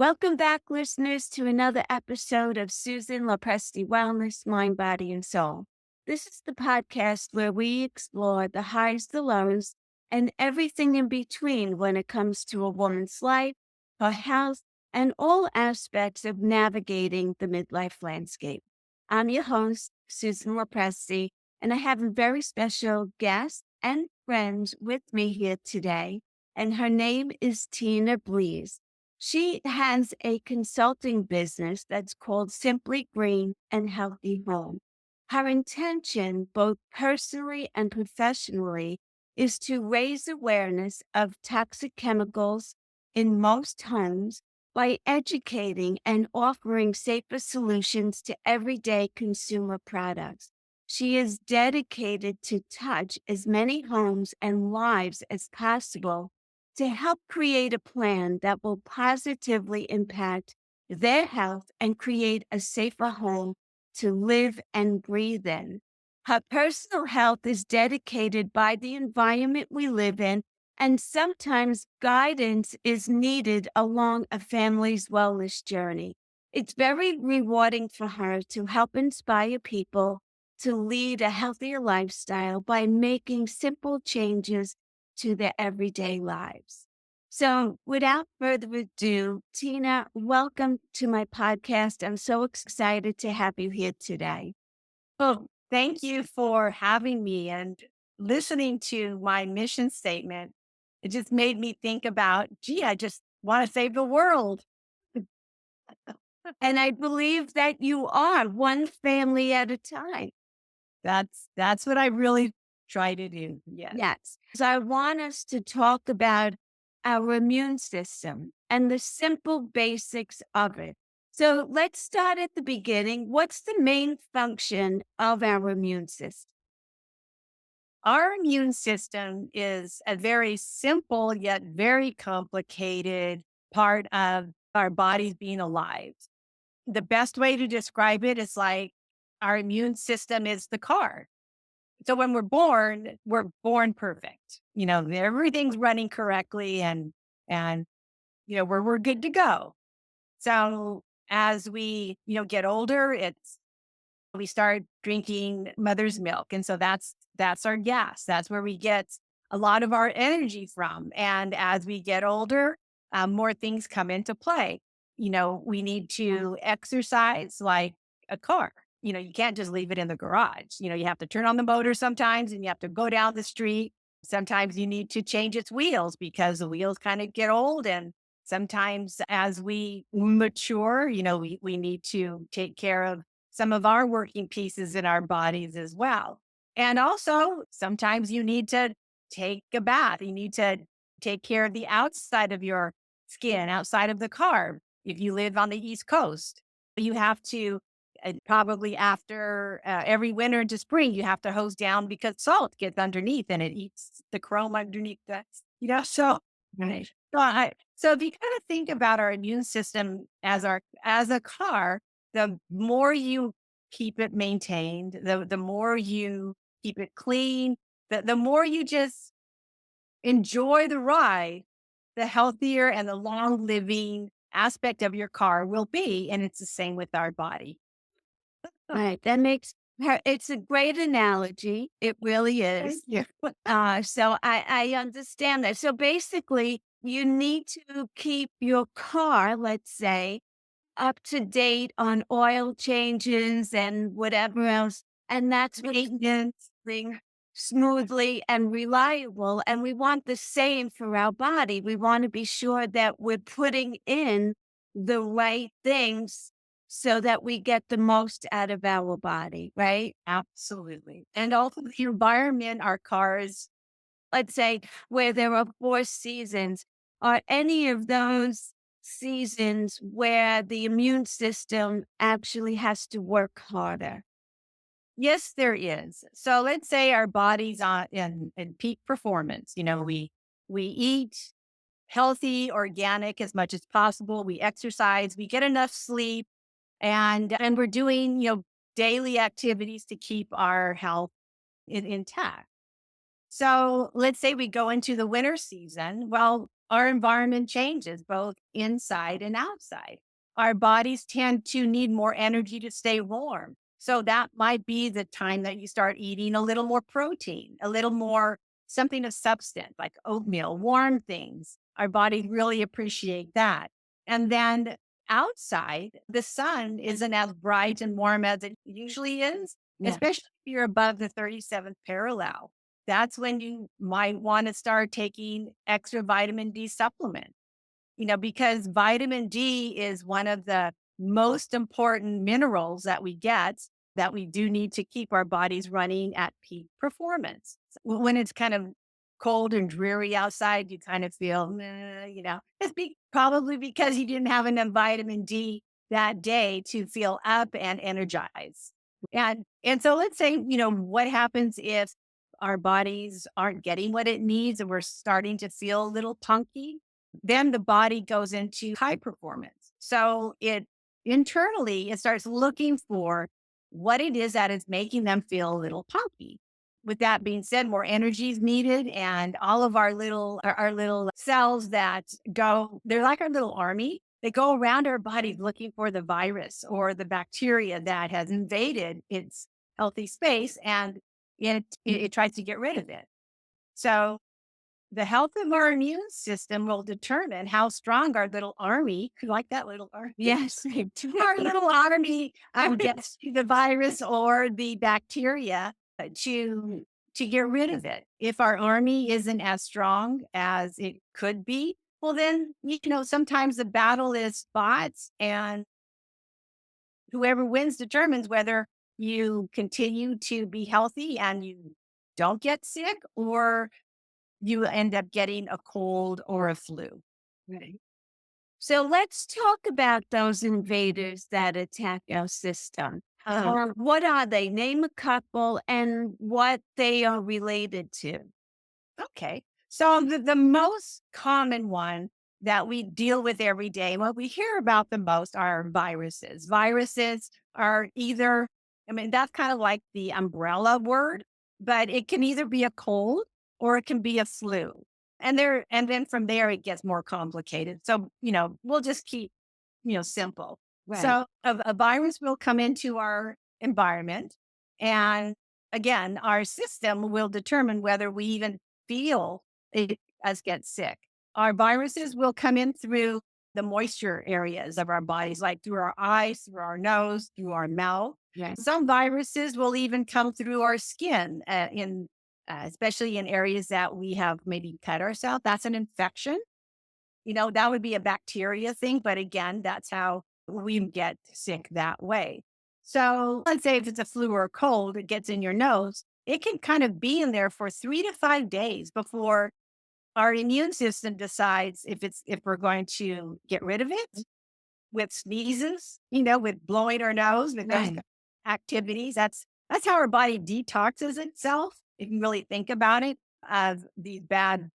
Welcome back, listeners, to another episode of Susan Lopresti Wellness, Mind, Body, and Soul. This is the podcast where we explore the highs, the lows, and everything in between when it comes to a woman's life, her health, and all aspects of navigating the midlife landscape. I'm your host, Susan Lopresti, and I have a very special guest and friend with me here today, and her name is Tina Blease. She has a consulting business that's called Simply Green and Healthy Home. Her intention, both personally and professionally, is to raise awareness of toxic chemicals in most homes by educating and offering safer solutions to everyday consumer products. She is dedicated to touch as many homes and lives as possible to help create a plan that will positively impact their health and create a safer home to live and breathe in. Her personal health is dedicated by the environment we live in, and sometimes guidance is needed along a family's wellness journey. It's very rewarding for her to help inspire people to lead a healthier lifestyle by making simple changes to their everyday lives. So, without further ado, Tina, welcome to my podcast. I'm so excited to have you here today. Well, thank you for having me and listening to my mission statement. It just made me think about, gee, I just want to save the world. And I believe that you are one family at a time. That's what I really try to do. Yes. Yes. So, I want us to talk about our immune system and the simple basics of it. So, let's start at the beginning. What's the main function of our immune system? Our immune system is a very simple yet very complicated part of our bodies being alive. The best way to describe it is like our immune system is the car. So when we're born perfect. Everything's running correctly and we're good to go. So as we, get older, we start drinking mother's milk. And so that's our gas. That's where we get a lot of our energy from. And as we get older, more things come into play. We need to exercise like a car. You can't just leave it in the garage. You have to turn on the motor sometimes and you have to go down the street. Sometimes you need to change its wheels because the wheels kind of get old. And sometimes as we mature, we need to take care of some of our working pieces in our bodies as well. And also, sometimes you need to take a bath. You need to take care of the outside of your skin, outside of the car. If you live on the East Coast, you have to probably after every winter into spring, you have to hose down because salt gets underneath and it eats the chrome underneath that. So right. So if you kind of think about our immune system as a car, the more you keep it maintained, the more you keep it clean, the more you just enjoy the ride, the healthier and the long living aspect of your car will be. And it's the same with our body. Right. That makes it's a great analogy. It really Thank is. you. So I understand that. So basically, you need to keep your car, let's say, up to date on oil changes and whatever else. And that's maintenance thing smoothly and reliable. And we want the same for our body. We want to be sure that we're putting in the right things so that we get the most out of our body, right? Absolutely. And also the environment, our cars. Let's say where there are 4 seasons, are any of those seasons where the immune system actually has to work harder? Yes, there is. So let's say our body's on in peak performance. We eat healthy, organic as much as possible. We exercise, we get enough sleep, and we're doing, daily activities to keep our health intact. So let's say we go into the winter season. Well, our environment changes both inside and outside. Our bodies tend to need more energy to stay warm. So that might be the time that you start eating a little more protein, a little more something of substance like oatmeal, warm things. Our bodies really appreciate that. And then outside, the sun isn't as bright and warm as it usually is, Yeah. especially if you're above the 37th parallel. That's when you might want to start taking extra vitamin D supplement, because vitamin D is one of the most important minerals that we get that we do need to keep our bodies running at peak performance. When it's kind of cold and dreary outside, you kind of feel, meh, it's probably because you didn't have enough vitamin D that day to feel up and energized. And so let's say, what happens if our bodies aren't getting what it needs and we're starting to feel a little punky? Then the body goes into high performance. So it starts looking for what it is that is making them feel a little punky. With that being said, more energy is needed, and all of our little cells that they're like our little army. They go around our bodies looking for the virus or the bacteria that has invaded its healthy space, and it tries to get rid of it. So the health of our immune system will determine how strong our little army, like that little army, Yes. our little army gets to the virus or the bacteria to get rid of it. If our army isn't as strong as it could be, well, then sometimes the battle is fought, and whoever wins determines whether you continue to be healthy and you don't get sick, or you end up getting a cold or a flu. Right. So let's talk about those invaders that attack our system. What are they? Name a couple and what they are related to. Okay. So the most common one that we deal with every day, and what we hear about the most are viruses. Viruses are either, that's kind of like the umbrella word, but it can either be a cold or it can be a flu. And then from there it gets more complicated. So, we'll just keep, simple. Right. So a virus will come into our environment, and again, our system will determine whether we even feel us get sick. Our viruses will come in through the moisture areas of our bodies, like through our eyes, through our nose, through our mouth. Right. Some viruses will even come through our skin, especially in areas that we have maybe cut ourselves. That's an infection. That would be a bacteria thing. But again, that's how we get sick that way. So let's say if it's a flu or a cold, it gets in your nose. It can kind of be in there for 3 to 5 days before our immune system decides if we're going to get rid of it with sneezes, with blowing our nose, with those Right. kind of activities. That's how our body detoxes itself. If you really think about it, of these bad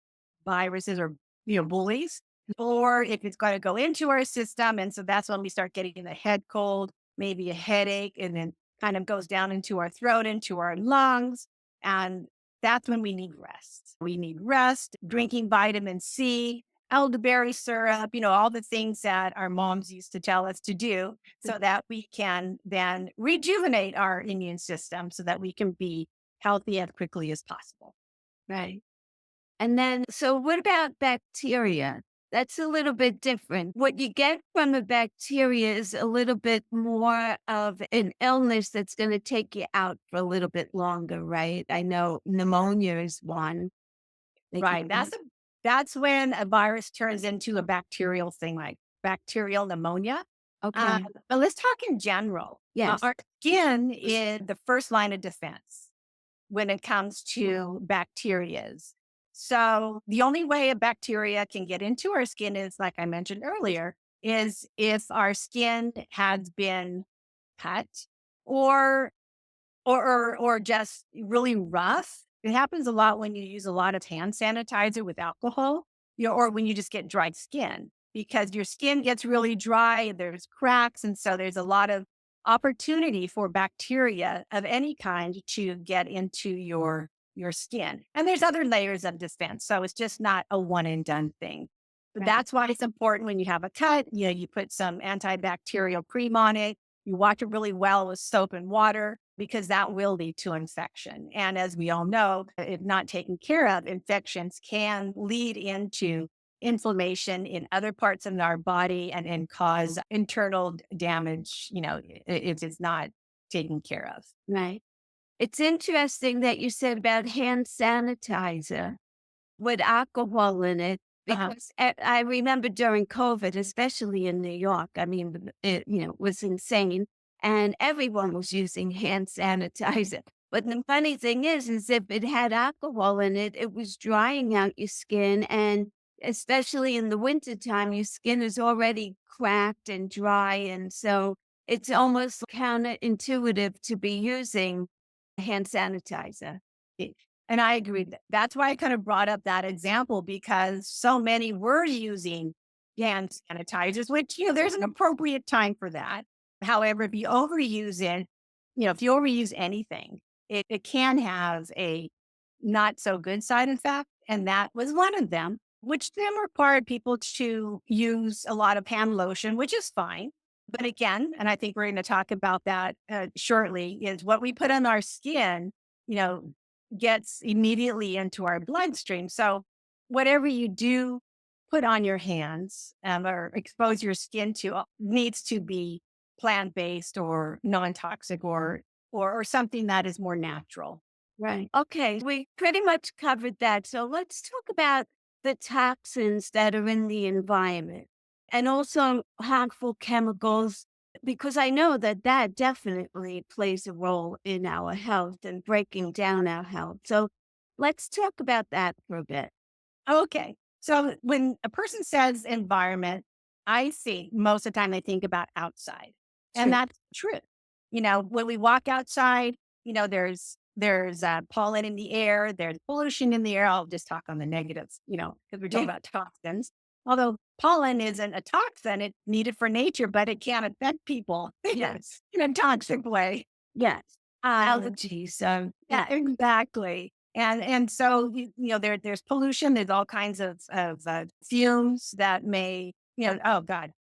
viruses or bullies, or if it's going to go into our system, and so that's when we start getting the head cold, maybe a headache, and then kind of goes down into our throat, into our lungs, and that's when we need rest. We need rest, drinking vitamin C, elderberry syrup, all the things that our moms used to tell us to do so that we can then rejuvenate our immune system so that we can be healthy as quickly as possible. Right. And then, so what about bacteria? That's a little bit different. What you get from a bacteria is a little bit more of an illness that's going to take you out for a little bit longer, right? I know pneumonia is one. They can Right. That's when a virus turns into a bacterial thing, like bacterial pneumonia. okay. But let's talk in general. Yes. Our skin is the first line of defense when it comes to bacterias. So the only way a bacteria can get into our skin is, like I mentioned earlier, is if our skin has been cut or or just really rough. It happens a lot when you use a lot of hand sanitizer with alcohol, or when you just get dry skin because your skin gets really dry, there's cracks, and so there's a lot of opportunity for bacteria of any kind to get into your skin. And there's other layers of defense, so it's just not a one and done thing. Right. That's why it's important when you have a cut, you put some antibacterial cream on it. You wash it really well with soap and water because that will lead to infection. And as we all know, if not taken care of, infections can lead into inflammation in other parts of our body and cause internal damage, if it's not taken care of. Right. It's interesting that you said about hand sanitizer with alcohol in it Uh-huh. because I remember during COVID, especially in New York, I mean, it was insane and everyone was using hand sanitizer. But the funny thing is if it had alcohol in it, it was drying out your skin. And especially in the wintertime, your skin is already cracked and dry. And so it's almost counterintuitive to be using hand sanitizer. It- And I agree. That's why I kind of brought up that example because so many were using hand sanitizers, which, there's an appropriate time for that. However, if you overuse it, if you overuse anything, it can have a not so good side effect. And that was one of them, which then required people to use a lot of hand lotion, which is fine. But again, and I think we're going to talk about that shortly, is what we put on our skin, you know, gets immediately into our bloodstream. So whatever you do put on your hands or expose your skin to needs to be plant-based or non-toxic or something that is more natural. Right. Okay. We pretty much covered that. So let's talk about the toxins that are in the environment and also harmful chemicals, because I know that that definitely plays a role in our health and breaking down our health. So let's talk about that for a bit. Okay. So when a person says environment, I see most of the time they think about outside. And True. that's true. When we walk outside, there's pollen in the air, there's pollution in the air. I'll just talk on the negatives, because we're talking Yeah. about toxins. Although pollen isn't a toxin, it's needed for nature, but it can affect people Yes. in a toxic way. Yes. Um, Allergies. So, yeah, yeah. exactly. And so there's pollution. There's all kinds of fumes that may oh god,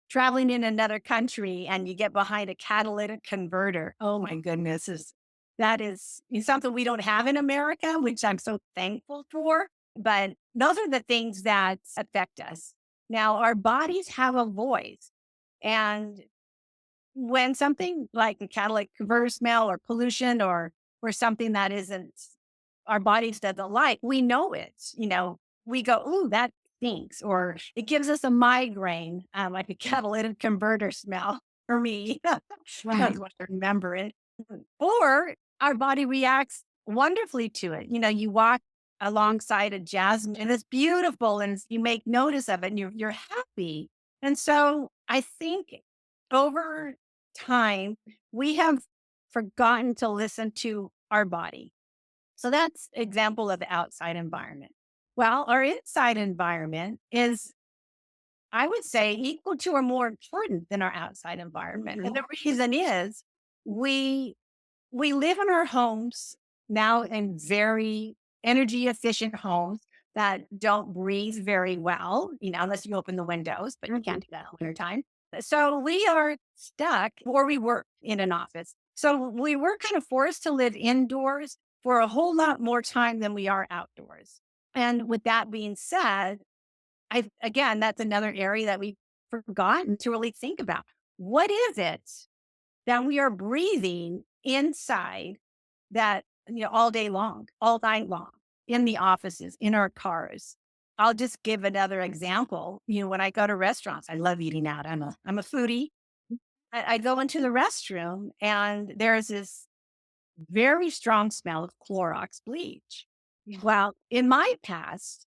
traveling in another country and you get behind a catalytic converter. Oh my goodness, that is something we don't have in America, which I'm so thankful for. But those are the things that affect us. Now our bodies have a voice, and when something like a catalytic converter smell or pollution or something that isn't our bodies doesn't like, we know it. We go, "Ooh, that stinks," or it gives us a migraine, like a catalytic converter smell for me. Right. That's what I remember it. Or our body reacts wonderfully to it. You walk alongside a jasmine and it's beautiful and you make notice of it and you're happy. And so I think over time, we have forgotten to listen to our body. So that's example of the outside environment. Well, our inside environment is, I would say, equal to or more important than our outside environment. And the reason is we we live in our homes now in very energy efficient homes that don't breathe very well, unless you open the windows, but you can't do that in the wintertime. So we are stuck, or we work in an office. So we were kind of forced to live indoors for a whole lot more time than we are outdoors. And with that being said, again, that's another area that we've forgotten to really think about. What is it that we are breathing inside that, all day long, all night long, in the offices, in our cars? I'll just give another example. When I go to restaurants, I love eating out. I'm a foodie. I go into the restroom and there's this very strong smell of Clorox bleach. Yeah. Well, in my past,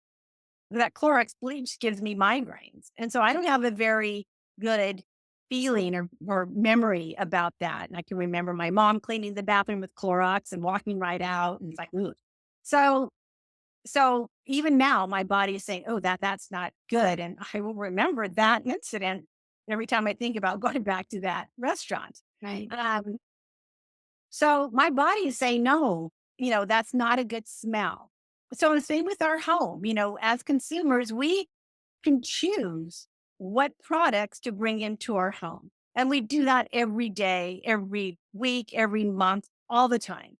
that Clorox bleach gives me migraines. And so I don't have a very good feeling or memory about that. And I can remember my mom cleaning the bathroom with Clorox and walking right out. And it's like, ooh. So, so even now my body is saying, oh, that's not good. And I will remember that incident every time I think about going back to that restaurant. Right. Um, so my body is saying, no, that's not a good smell. So the same with our home, as consumers, we can choose what products to bring into our home. And we do that every day, every week, every month, all the time.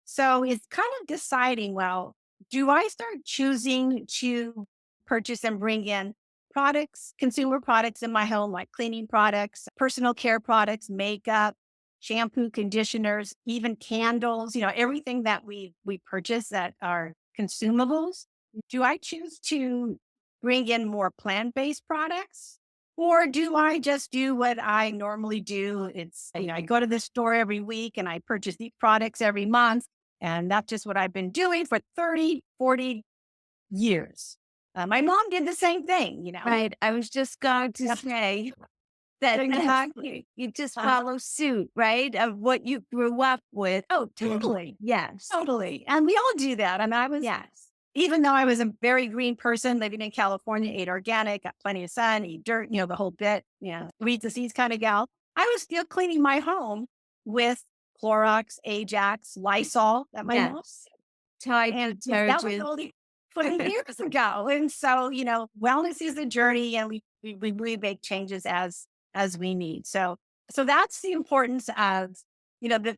So it's kind of deciding, well, do I start choosing to purchase and bring in products, consumer products in my home, like cleaning products, personal care products, makeup, shampoo, conditioners, even candles, everything that we purchase that are consumables? Do I choose to bring in more plant-based products? Or do I just do what I normally do? I go to the store every week and I purchase these products every month. And that's just what I've been doing for 30, 40 years. My mom did the same thing. Right. I was just going to Yeah, say that exactly. you just Uh, follow suit, right? Of what you grew up with. oh, totally. Yes. Totally. And we all do that. And Yes. even though I was a very green person living in California, ate organic, got plenty of sun, eat dirt, the whole bit, weeds the seeds kind of gal, I was still cleaning my home with Clorox, Ajax, Lysol at my Yes. house. Tide And that was detergent. only 20 years ago. And so, wellness is a journey and we make changes as we need. So that's the importance of, that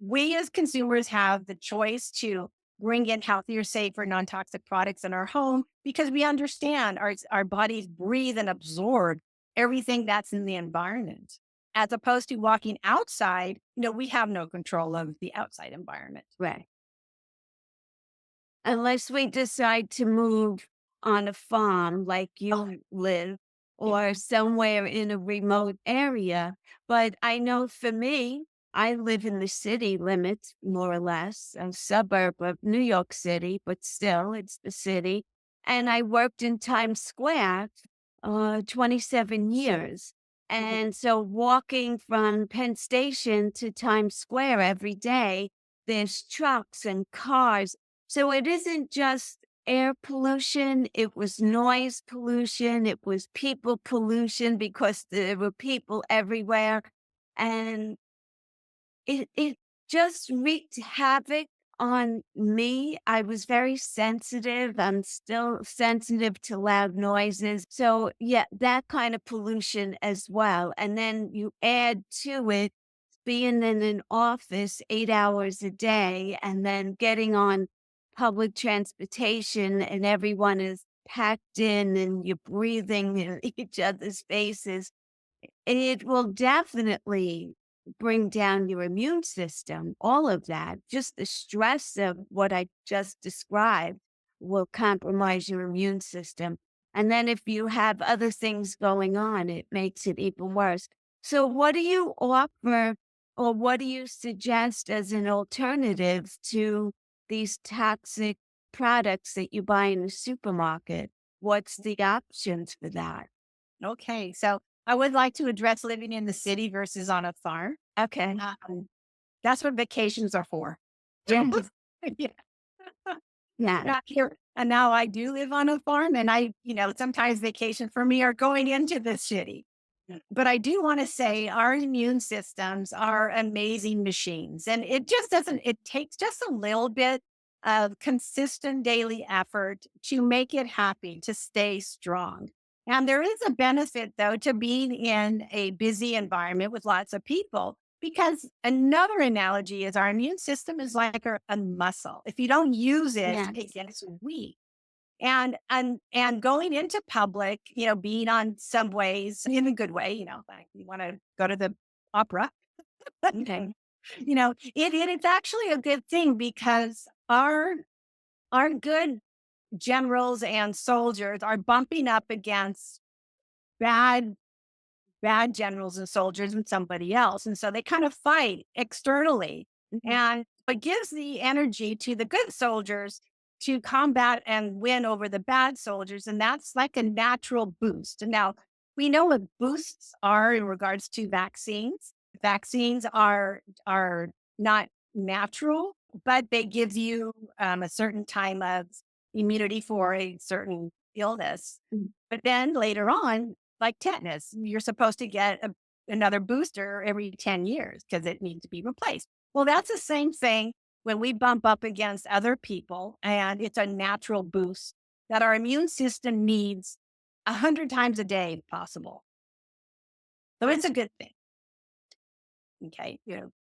we as consumers have the choice to bring in healthier, safer, non-toxic products in our home because we understand our bodies breathe and absorb everything that's in the environment. As opposed to walking outside, we have no control of the outside environment. Right. Unless we decide to move on a farm like Oh, you live yeah. or somewhere in a remote area. But I know for me, I live in the city limits, more or less, a suburb of New York City, but still, it's the city. And I worked in Times Square 27 years. And so walking from Penn Station to Times Square every day, there's trucks and cars, so it isn't just air pollution, it was noise pollution, it was people pollution because there were people everywhere. And it just wreaked havoc on me. I was very sensitive. I'm still sensitive to loud noises. So yeah, that kind of pollution as well. And then you add to it being in an office 8 hours a day and then getting on public transportation and everyone is packed in and you're breathing in each other's faces, it will definitely bring down your immune system. All of that, just the stress of what I just described will compromise your immune system. And then if you have other things going on, it makes it even worse. So, what do you offer or what do you suggest as an alternative to these toxic products that you buy in the supermarket? What's the options for that? Okay. So I would like to address living in the city versus on a farm. Okay. That's what vacations are for. Yes. Yeah. Yes. Not here. And now I do live on a farm and sometimes vacation for me are going into the city. But I do want to say our immune systems are amazing machines. And it takes just a little bit of consistent daily effort to make it happy, to stay strong. And there is a benefit, though, to being in a busy environment with lots of people, because another analogy is our immune system is like a muscle. If you don't use it, it Yes. gets weak. And going into public, being on subways in a good way, like you want to go to the opera, Okay. it's actually a good thing because our good generals and soldiers are bumping up against bad bad generals and soldiers and somebody else. And so they kind of fight externally. Mhm. And it gives the energy to the good soldiers to combat and win over the bad soldiers. And that's like a natural boost. And now we know what boosts are in regards to vaccines. Vaccines are not natural, but they give you a certain time of immunity for a certain illness. Mm. But then later on, like tetanus, you're supposed to get another booster every 10 years because it needs to be replaced. Well, that's the same thing when we bump up against other people, and it's a natural boost that our immune system needs 100 times a day if possible. So it's a good thing. Okay.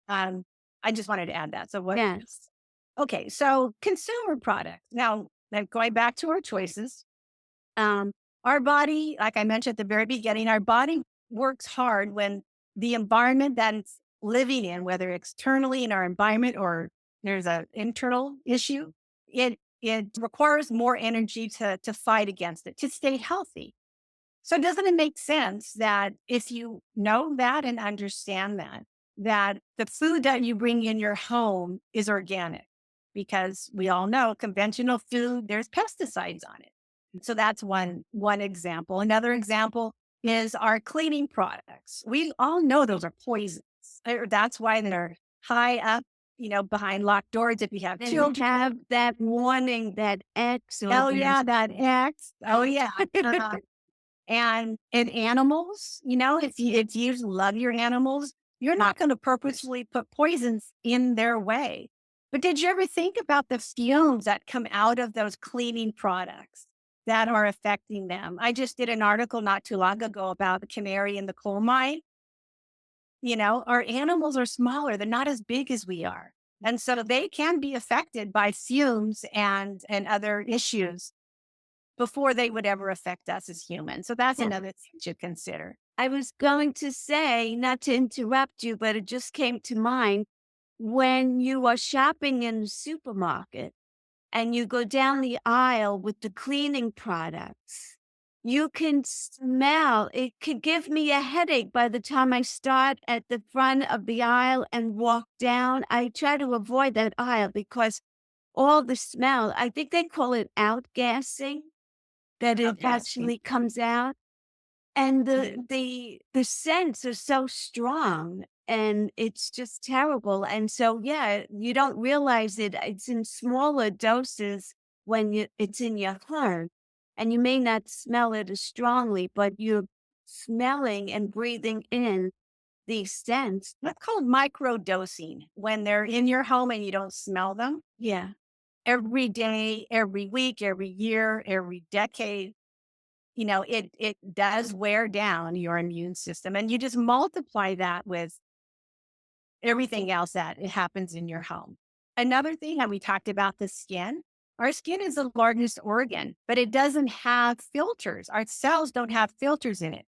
I just wanted to add that. So what? Yes. Okay. So consumer products. Now going back to our choices, um, our body, like I mentioned at the very beginning, our body works hard when the environment that it's living in, whether externally in our environment or there's an internal issue, it requires more energy to fight against it, to stay healthy. So doesn't it make sense that if you know that and understand that, that the food that you bring in your home is organic? Because we all know conventional food, there's pesticides on it. So that's one example. Another example is our cleaning products. We all know those are poisons. That's why they're high up, behind locked doors if you have Then you children. have that warning, that X or Oh the yeah, that X. Oh yeah. And animals, if you love your animals, you're not going to purposely put poisons in their way. But did you ever think about the fumes that come out of those cleaning products that are affecting them? I just did an article not too long ago about the canary in the coal mine. Our animals are smaller, they're not as big as we are. And so they can be affected by fumes and other issues before they would ever affect us as humans. So that's Yeah. another thing to consider. I was going to say, not to interrupt you, but it just came to mind when you are shopping in the supermarket and you go down the aisle with the cleaning products, you can smell it could give me a headache by the time I start at the front of the aisle and walk down. I try to avoid that aisle because all the smell, I think they call it outgassing, that it Outcasting. actually comes out. And Mhm. the scents are so strong, and it's just terrible, and so, yeah, you don't realize it, it's in smaller doses when it's in your home, and you may not smell it as strongly, but you're smelling and breathing in these scents. That's called microdosing when they're in your home and you don't smell them Yeah. every day, every week, every year, every decade. It does wear down your immune system. And you just multiply that with everything else that it happens in your home. Another thing that we talked about the skin. Our skin is the largest organ, but it doesn't have filters. Our cells don't have filters in it.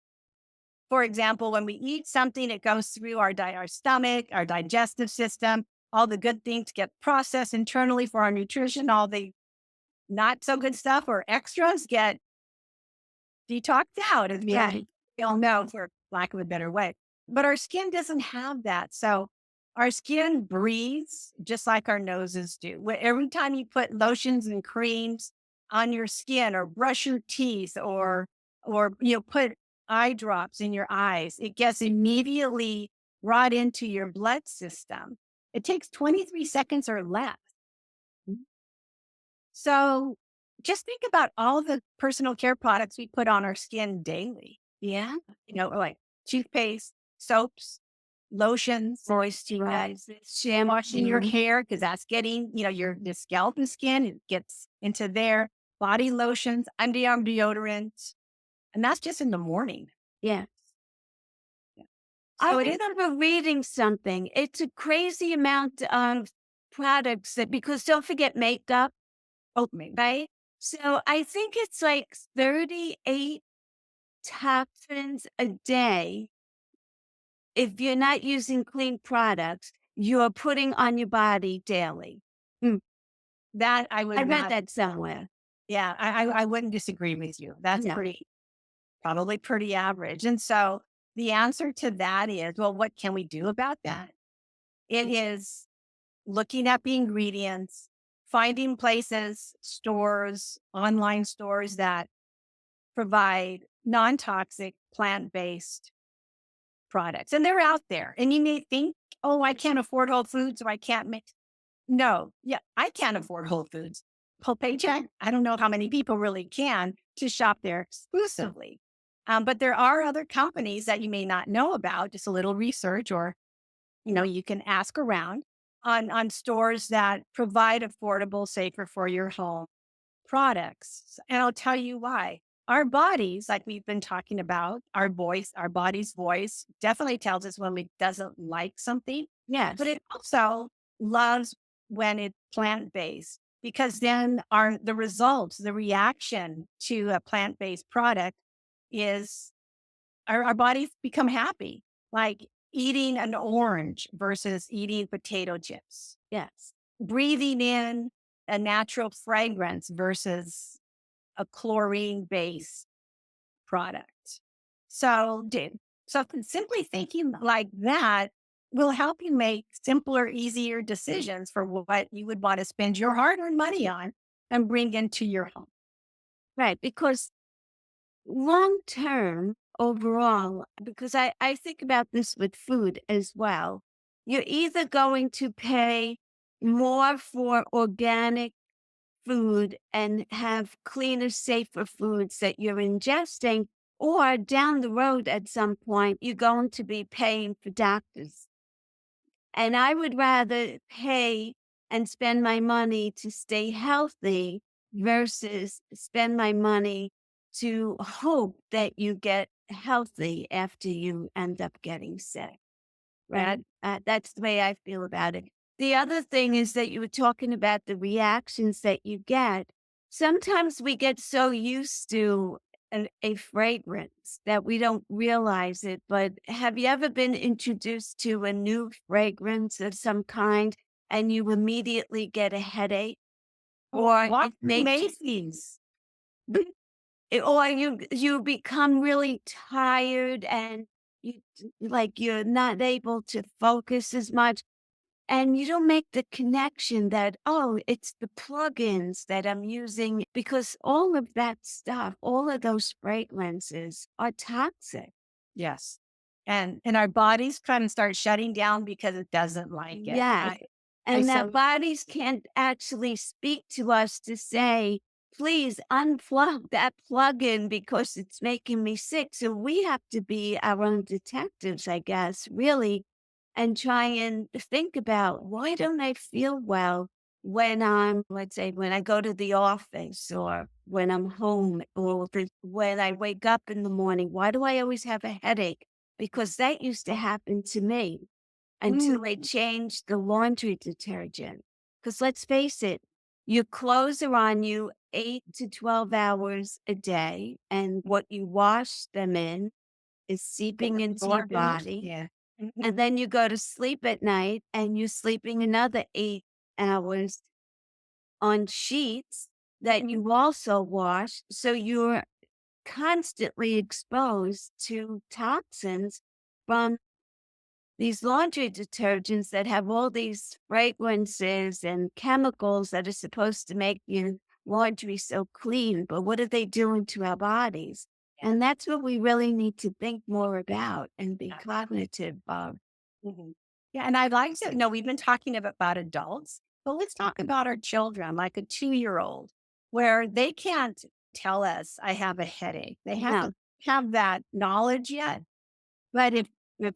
For example, when we eat something, it goes through our stomach, our digestive system, all the good things get processed internally for our nutrition, all the not so good stuff or extras get detoxed out, as Right. we all know, for lack of a better way. But our skin doesn't have that. So our skin breathes just like our noses do. Every time you put lotions and creams on your skin or brush your teeth or put eye drops in your eyes, it gets immediately brought into your blood system. It takes 23 seconds or less. So just think about all the personal care products we put on our skin daily, Yeah. like toothpaste, soaps, lotions, Moisturizers, washing your shampoo. hair, because that's getting, the scalp and skin, it gets into there, body lotions, underarm deodorant. And that's just in the morning. Yeah. Yeah. I So it is. remember reading something. It's a crazy amount of products that because don't forget makeup, Oatmeal. right? So I think it's like 38 toxins a day. If you're not using clean products, you're putting on your body daily. Mm, That I I would read not, that somewhere. yeah, I wouldn't disagree with you. That's No. probably pretty average. And so the answer to that is, well, what can we do about that? It is looking at the ingredients, finding places, stores, online stores that provide non toxic, plant based products. And they're out there. And you may think, oh, I can't afford Whole Foods, so I can't make. No, yeah, I can't afford Whole Foods. Whole paycheck. I don't know how many people really can to shop there exclusively. But there are other companies that you may not know about, just a little research, or you can ask around on stores that provide affordable, safer for your home products. And I'll tell you why. our bodies, like we've been talking about, our body's voice definitely tells us when it doesn't like something, but Yes. it also loves when it's plant-based because then the results, the reaction to a plant-based product is our bodies become happy, like eating an orange versus eating potato chips, Yes. breathing in a natural fragrance versus a chlorine based product. So, simply thinking like that will help you make simpler, easier decisions for what you would want to spend your hard earned money on and bring into your home. Right. Because long term, overall, because I think about this with food as well, you're either going to pay more for organic food and have cleaner, safer foods that you're ingesting, or down the road at some point, you're going to be paying for doctors. And I would rather pay and spend my money to stay healthy versus spend my money to hope that you get healthy after you end up getting sick. Right? That That's the way I feel about it. The other thing is that you were talking about the reactions that you get. Sometimes we get so used to a fragrance that we don't realize it. But have you ever been introduced to a new fragrance of some kind and you immediately get a headache? Or walk it through makes Macy's. or you become really tired and you're not able to focus as much and you don't make the connection that, oh, it's the plugins that I'm using because all of that stuff, all of those fragrances are toxic. Yes. And our bodies kind of start shutting down because it doesn't like it. Yes. I And so that bodies can't actually speak to us to say, please unplug that plug-in because it's making me sick. So we have to be our own detectives, I guess, really, and try and think about why don't I feel well when let's say, when I go to the office or when I'm home or when I wake up in the morning. Why do I always have a headache? Because that used to happen to me until they mm, changed the laundry detergent. Because let's face it, your clothes are on you 8 to 12 hours a day, and what you wash them in is seeping into your organs, body. yeah. And then you go to sleep at night and you're sleeping another 8 hours on sheets that you also wash. So you're constantly exposed to toxins from these laundry detergents that have all these fragrances and chemicals that are supposed to make your laundry so clean. But what are they doing to our bodies? And that's what we really need to think more about and be cognitive of. Mhm. Yeah, and I'd like to we've been talking about adults, but let's talk about our children, like a 2-year-old, where they can't tell us, I have a headache. They No, haven't have that knowledge yet. But if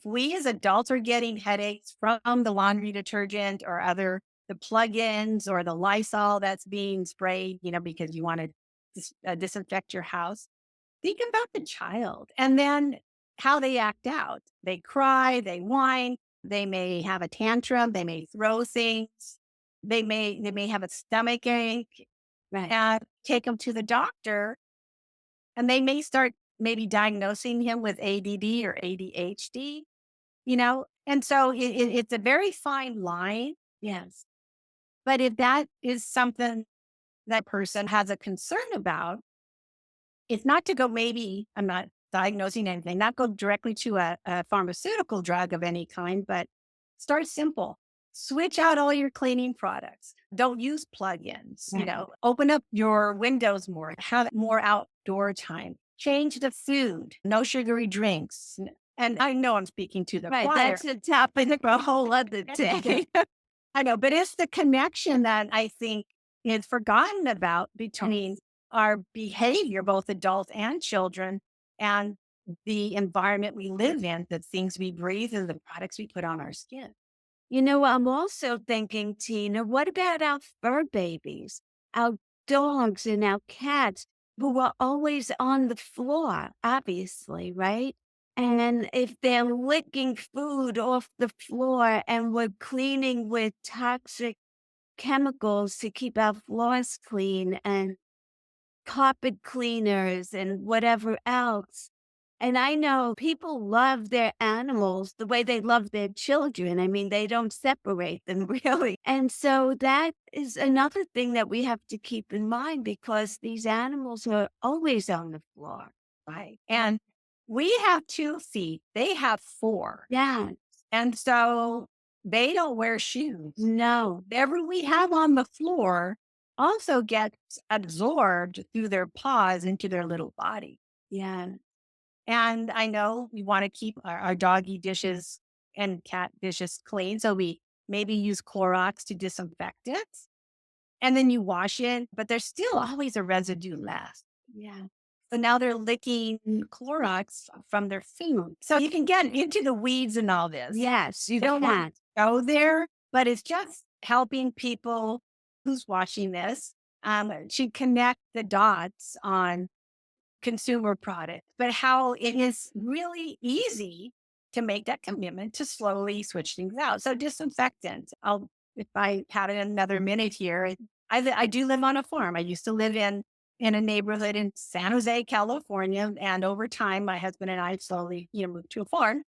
we as adults are getting headaches from the laundry detergent or the plug-ins or the Lysol that's being sprayed, because you want to disinfect your house, think about the child and then how they act out. They cry, they whine, they may have a tantrum, they may throw things, they may have a stomach ache, right. and take them to the doctor, and they may start maybe diagnosing him with ADD or ADHD, And so it's a very fine line. Yes. But if that is something that person has a concern about, it's not to go, maybe I'm not diagnosing anything, not go directly to a pharmaceutical drug of any kind, but start simple. Switch out all your cleaning products. Don't use plugins. Right. Open up your windows more, have more outdoor time. Change the food, no sugary drinks. And I know I'm speaking to the Right. choir. That's a topic for a whole other day. I know, but it's the connection that I think is forgotten about between our behavior, both adults and children, and the environment we live in, the things we breathe and the products we put on our skin. I'm also thinking, Tina, what about our fur babies, our dogs and our cats? who are always on the floor, obviously, right? And if they're licking food off the floor and we're cleaning with toxic chemicals to keep our floors clean and carpet cleaners and whatever else. And I know people love their animals the way they love their children. I mean, they don't separate them really. And so that is another thing that we have to keep in mind because these animals are always on the floor. Right. And we have 2 feet, they have 4. Yeah. And so they don't wear shoes. No. Whatever we have on the floor also gets absorbed through their paws into their little body. Yeah. And I know we want to keep our doggy dishes and cat dishes clean. So we maybe use Clorox to disinfect it. And then you wash it, but there's still always a residue left. Yeah. So now they're licking Clorox from their food. So you can get into the weeds and all this. Yes, you You don't want can. to go there, but it's just helping people who's watching this to connect the dots on consumer products, but how it is really easy to make that commitment to slowly switch things out. So disinfectant. If I had another minute here, I do live on a farm. I used to live in a neighborhood in San Jose, California, and over time, my husband and I slowly, moved to a farm.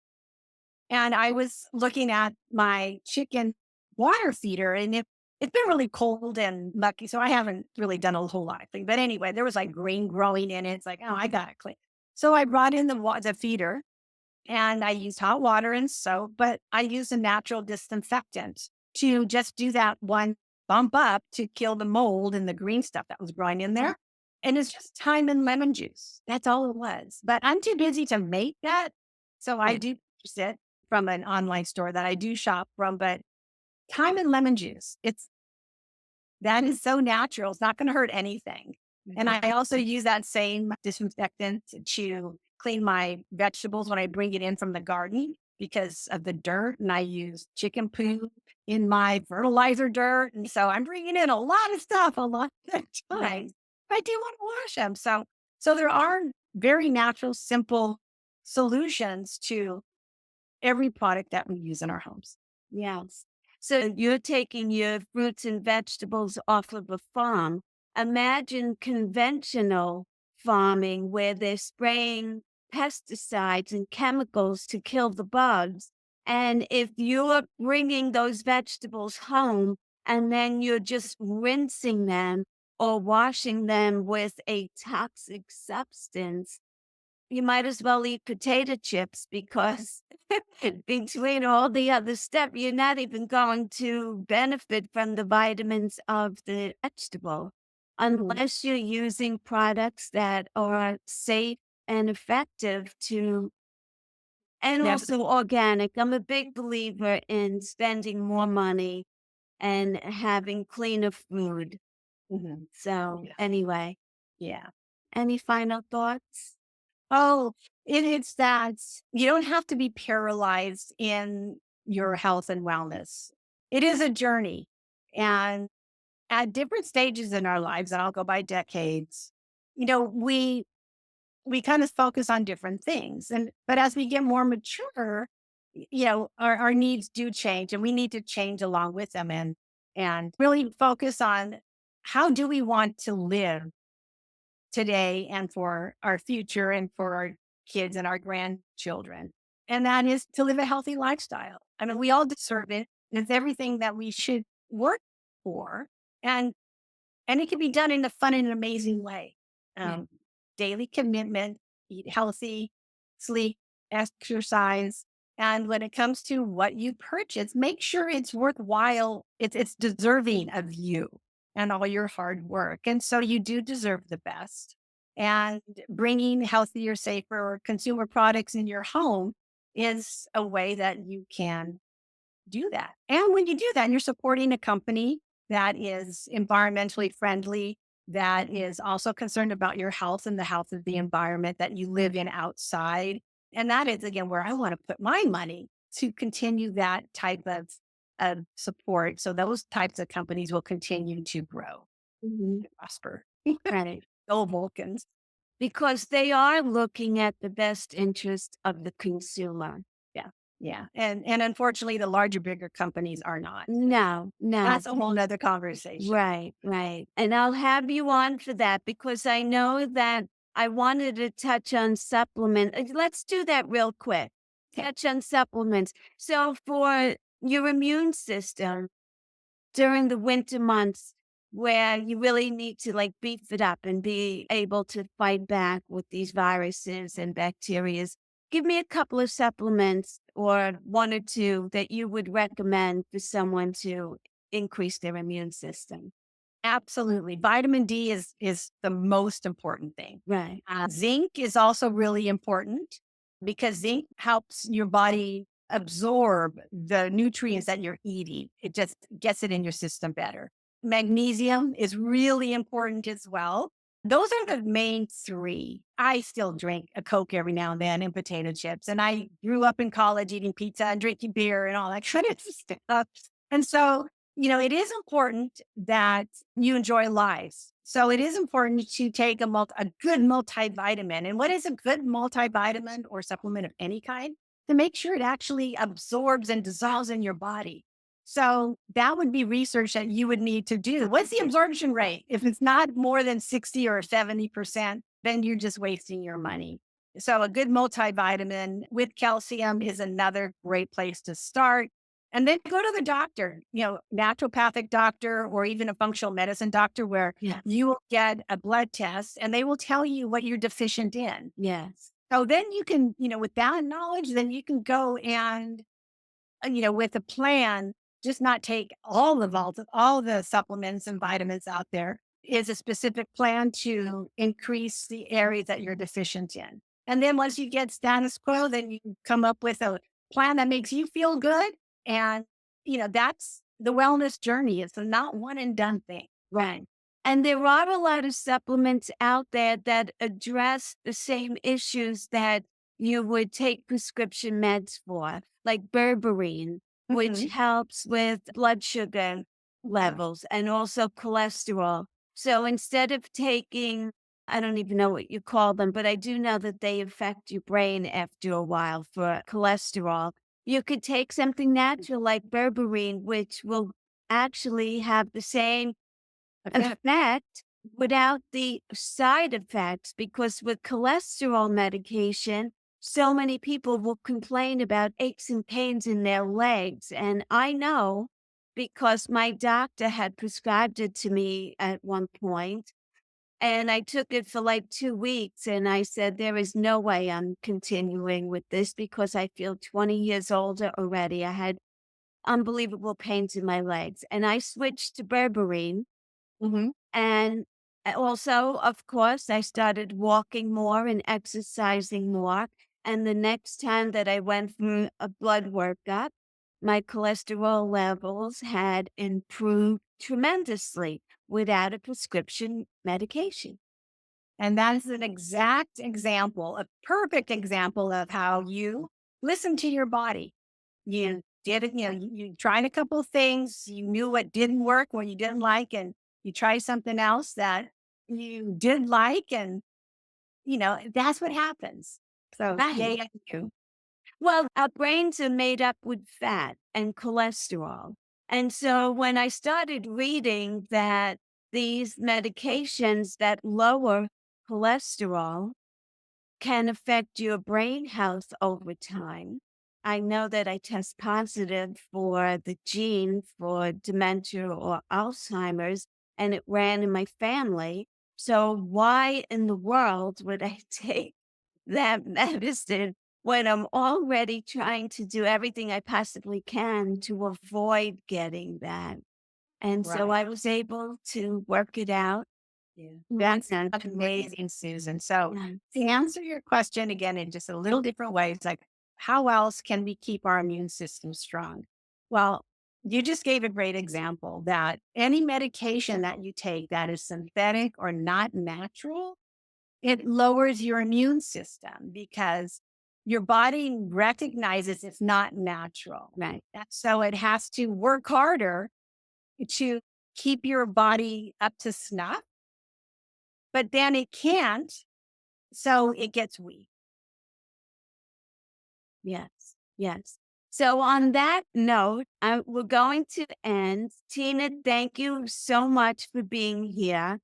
And I was looking at my chicken water feeder, and it's been really cold and mucky, so I haven't really done a whole lot of things. But anyway, there was like green growing in it. It's like, oh, I got to clean. So I brought in the feeder, and I used hot water and soap, but I used a natural disinfectant to just do that one bump up to kill the mold and the green stuff that was growing in there. And it's just thyme and lemon juice. That's all it was. But I'm too busy to make that. So I do purchase it from an online store that I do shop from. But thyme and lemon juice, that is so natural. It's not going to hurt anything. And I also use that same disinfectant to clean my vegetables when I bring it in from the garden because of the dirt. And I use chicken poo in my fertilizer dirt. And so I'm bringing in a lot of stuff a lot of the time. Right. But I do want to wash them. So there are very natural, simple solutions to every product that we use in our homes. Yes. So you're taking your fruits and vegetables off of a farm. Imagine conventional farming where they're spraying pesticides and chemicals to kill the bugs. And if you're bringing those vegetables home and then you're just rinsing them or washing them with a toxic substance, you might as well eat potato chips because between all the other stuff, you're not even going to benefit from the vitamins of the vegetable unless you're using products that are safe and effective to, and Yes. also organic. I'm a big believer in spending more money and having cleaner food. Mhm. So, Yeah. anyway, Yeah. any final thoughts? Oh, it's that you don't have to be paralyzed in your health and wellness. It is a journey. And at different stages in our lives, and I'll go by decades, we kind of focus on different things. But as we get more mature, our needs do change and we need to change along with them and really focus on how do we want to live today and for our future and for our kids and our grandchildren. And that is to live a healthy lifestyle. I mean, we all deserve it. And it's everything that we should work for. And and it can be done in a fun and amazing way. Yeah. Um, Daily commitment, eat healthy, sleep, exercise. And when it comes to what you purchase, make sure it's worthwhile. It's deserving of you and all your hard work. And so you do deserve the best. And bringing healthier, safer consumer products in your home is a way that you can do that. And when you do that, you're supporting a company that is environmentally friendly, that is also concerned about your health and the health of the environment that you live in outside. And that is, again, where I want to put my money to continue that type of support. So those types of companies will continue to grow Mhm. and prosper. Right. Go Vulcans. because they are looking at the best interest of the consumer. Yeah. Yeah. And unfortunately the larger, bigger companies are not. No, no. That's a whole nother conversation. Right, right. And I'll have you on for that because I know that I wanted to touch on supplement. Let's do that real quick. Okay. Touch on supplements. So for your immune system during the winter months where you really need to like beef it up and be able to fight back with these viruses and bacterias, give me a couple of supplements or one or two that you would recommend for someone to increase their immune system. Absolutely. Vitamin D is the most important thing. Right. Zinc is also really important because zinc helps your body absorb the nutrients that you're eating. It just gets it in your system better. Magnesium is really important as well. Those are the main three. I still drink a Coke every now and then and potato chips. And I grew up in college eating pizza and drinking beer and all that kind of stuff. And so, it is important that you enjoy life. So it is important to take a good multivitamin. And what is a good multivitamin or supplement of any kind? To make sure it actually absorbs and dissolves in your body. So that would be research that you would need to do. What's the absorption rate? If it's not more than 60 or 70%, then you're just wasting your money. So a good multivitamin with calcium is another great place to start. And then go to the doctor, naturopathic doctor or even a functional medicine doctor where Yeah. you will get a blood test and they will tell you what you're deficient in. Yes. So then you can, with that knowledge, then you can go and, with a plan, just not take all the supplements and vitamins out there. Is a specific plan to increase the areas that you're deficient in. And then once you get status quo, then you can come up with a plan that makes you feel good. And, that's the wellness journey. It's a not one and done thing. Right. And there are a lot of supplements out there that address the same issues that you would take prescription meds for, like berberine, which Mhm. helps with blood sugar levels and also cholesterol. So instead of taking, I don't even know what you call them, but I do know that they affect your brain after a while for cholesterol. You could take something natural like berberine, which will actually have the same Okay. effect without the side effects because with cholesterol medication, so many people will complain about aches and pains in their legs. And I know because my doctor had prescribed it to me at one point, and I took it for like 2 weeks. And I said, there is no way I'm continuing with this because I feel 20 years older already. I had unbelievable pains in my legs. And I switched to berberine Mhm. and also, of course, I started walking more and exercising more. And the next time that I went for a blood workup, my cholesterol levels had improved tremendously without a prescription medication. And that is an exact example, a perfect example of how you listen to your body. You did it, you tried a couple of things, you knew what didn't work, what you didn't like, and you tried something else that you did like, and that's what happens. So Right. yay on you. Well, our brains are made up with fat and cholesterol. And so when I started reading that these medications that lower cholesterol can affect your brain health over time, I know that I test positive for the gene for dementia or Alzheimer's, and it ran in my family. So why in the world would I take that medicine when I'm already trying to do everything I possibly can to avoid getting that? And so Right. I was able to work it out. Yeah. That's And amazing, Susan. So yeah, to answer your question again in just a little different ways, like how else can we keep our immune system strong? Well, you just gave a great example that any medication that you take that is synthetic or not natural, it lowers your immune system because your body recognizes it's not natural. right. And so it has to work harder to keep your body up to snuff but then it can't. So it gets weak. Yes, yes. So on that note, we're going to end. Tina, thank you so much for being here.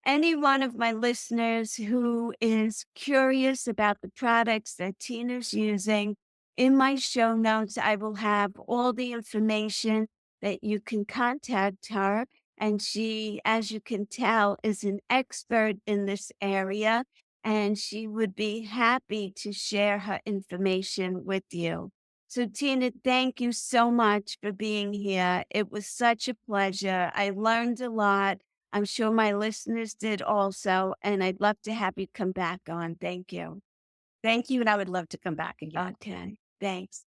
Any one of my listeners who is curious about the products that Tina's using, in my show notes, I will have all the information that you can contact her. And she, as you can tell, is an expert in this area, and she would be happy to share her information with you. So, Tina, thank you so much for being here. It was such a pleasure. I learned a lot. I'm sure my listeners did also, and I'd love to have you come back on. Thank you. Thank you. And I would love to come back again. Okay, thanks.